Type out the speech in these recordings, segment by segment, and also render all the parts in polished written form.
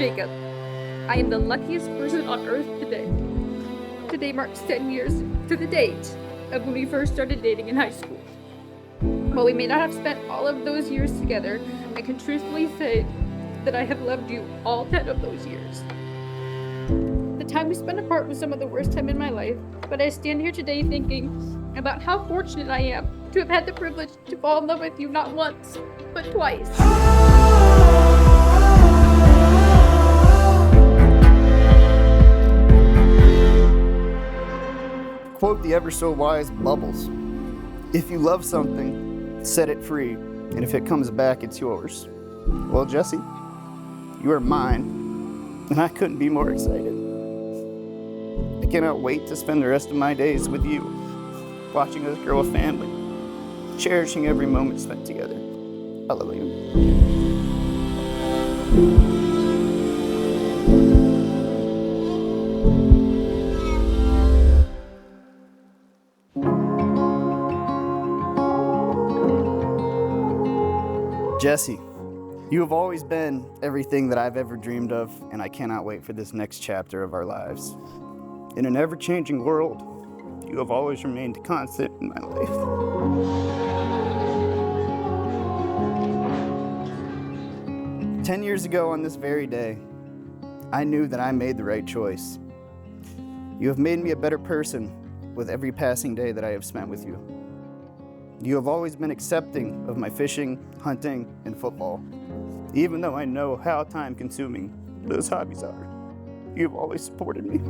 Jacob, I am the luckiest person on earth today. Today marks 10 years to the date of when we first started dating in high school. While we may not have spent all of those years together, I can truthfully say that I have loved you all 10 of those years. The time we spent apart was some of the worst time in my life, but I stand here today thinking about how fortunate I am to have had the privilege to fall in love with you not once, but twice. Quote the ever so wise Bubbles. If you love something, set it free, and if it comes back, it's yours. Well, Jesse, you are mine, and I couldn't be more excited. I cannot wait to spend the rest of my days with you, watching us grow a family, cherishing every moment spent together. I love you. Jesse, you have always been everything that I've ever dreamed of, and I cannot wait for this next chapter of our lives. In an ever-changing world, you have always remained constant in my life. 10 years ago on this very day, I knew that I made the right choice. You have made me a better person with every passing day that I have spent with you. You have always been accepting of my fishing, hunting, and football. Even though I know how time-consuming those hobbies are, you have always supported me.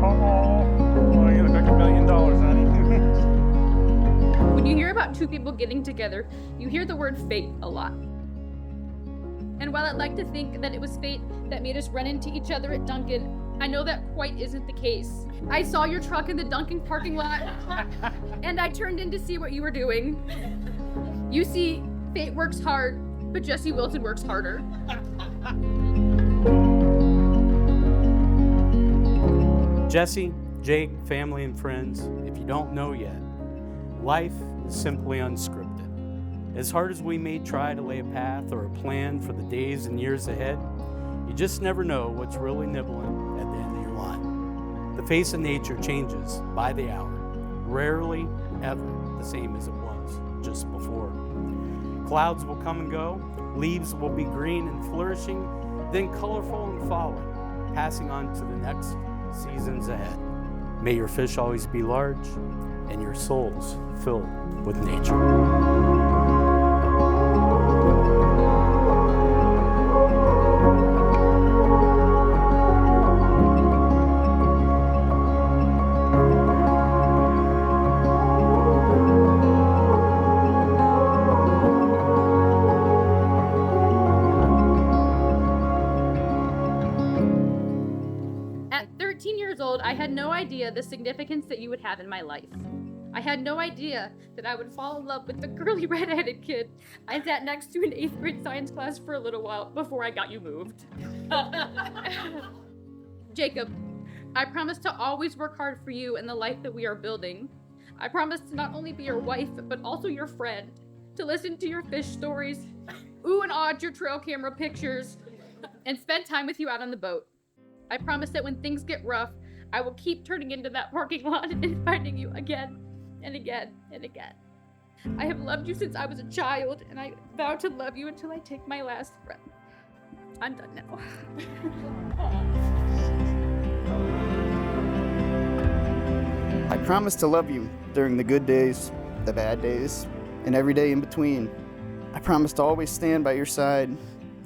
Oh, you look like $1 million, honey. When you hear about two people getting together, you hear the word fate a lot. And while I'd like to think that it was fate that made us run into each other at Dunkin', I know that quite isn't the case. I saw your truck in the Dunkin' parking lot, and I turned in to see what you were doing. You see, fate works hard, but Jesse Wilson works harder. Jesse, Jake, family, and friends, if you don't know yet, life is simply unscripted. As hard as we may try to lay a path or a plan for the days and years ahead, you just never know what's really nibbling at the end of your line. The face of nature changes by the hour, rarely ever the same as it was just before. Clouds will come and go, leaves will be green and flourishing, then colorful and falling, passing on to the next seasons ahead. May your fish always be large and your souls filled with nature. I had no idea the significance that you would have in my life. I had no idea that I would fall in love with the girly red-headed kid I sat next to in 8th grade science class for a little while before I got you moved. Jacob, I promise to always work hard for you and the life that we are building. I promise to not only be your wife, but also your friend, to listen to your fish stories, ooh and ah at your trail camera pictures, and spend time with you out on the boat. I promise that when things get rough, I will keep turning into that parking lot and finding you again and again and again. I have loved you since I was a child, and I vow to love you until I take my last breath. I'm done now. I promise to love you during the good days, the bad days, and every day in between. I promise to always stand by your side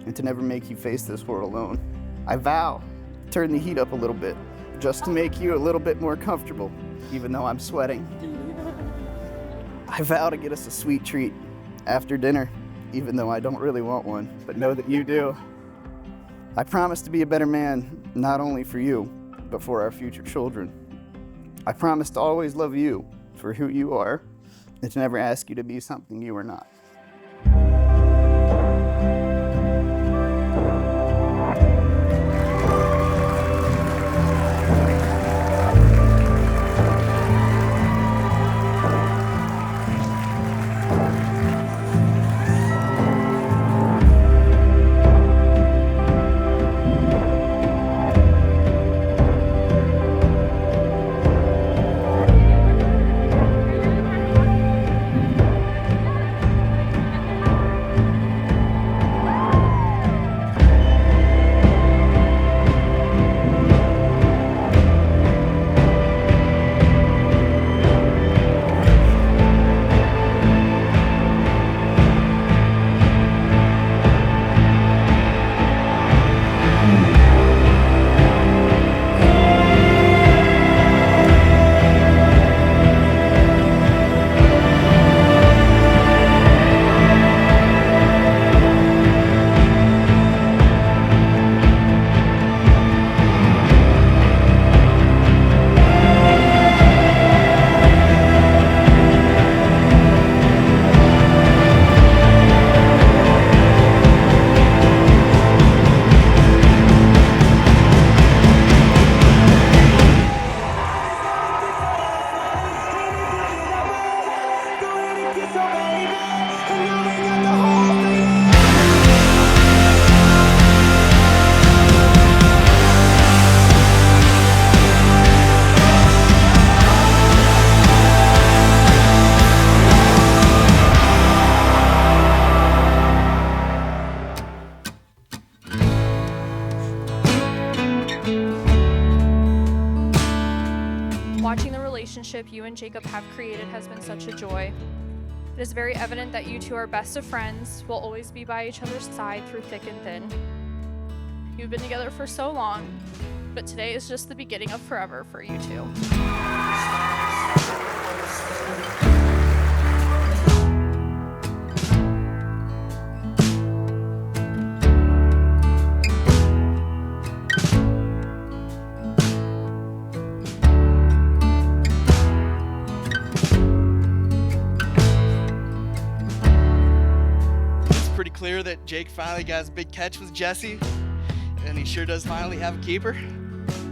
and to never make you face this world alone. I vow to turn the heat up a little bit, just to make you a little bit more comfortable, even though I'm sweating. I vow to get us a sweet treat after dinner, even though I don't really want one, but know that you do. I promise to be a better man, not only for you, but for our future children. I promise to always love you for who you are, and to never ask you to be something you are not. friendship you and Jacob have created has been such a joy. It is very evident that you two are best of friends, will always be by each other's side through thick and thin. You've been together for so long, but today is just the beginning of forever for you two. Clear that Jake finally got his big catch with Jessie, and he sure does finally have a keeper.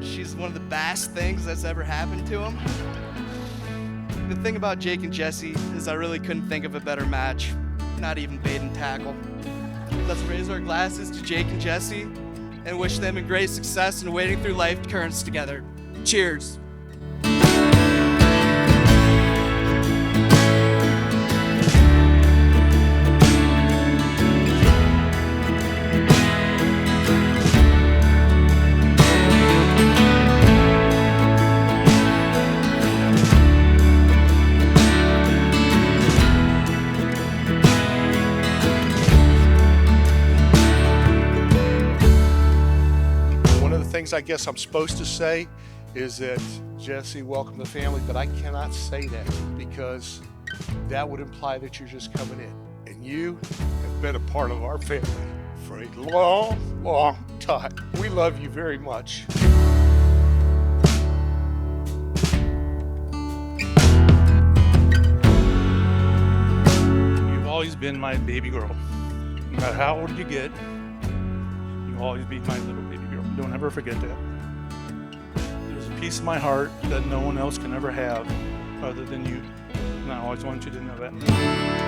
She's one of the best things that's ever happened to him. The thing about Jake and Jessie is I really couldn't think of a better match, not even bait and tackle. Let's raise our glasses to Jake and Jessie and wish them a great success in wading through life currents together. Cheers. Things I guess I'm supposed to say is that Jessie welcomed the family, but I cannot say that because that would imply that you're just coming in. And you have been a part of our family for a long, long time. We love you very much. You've always been my baby girl. No matter how old you get, you'll always be my little baby girl. Don't ever forget that. There's a piece of my heart that no one else can ever have other than you. And I always want you to know that.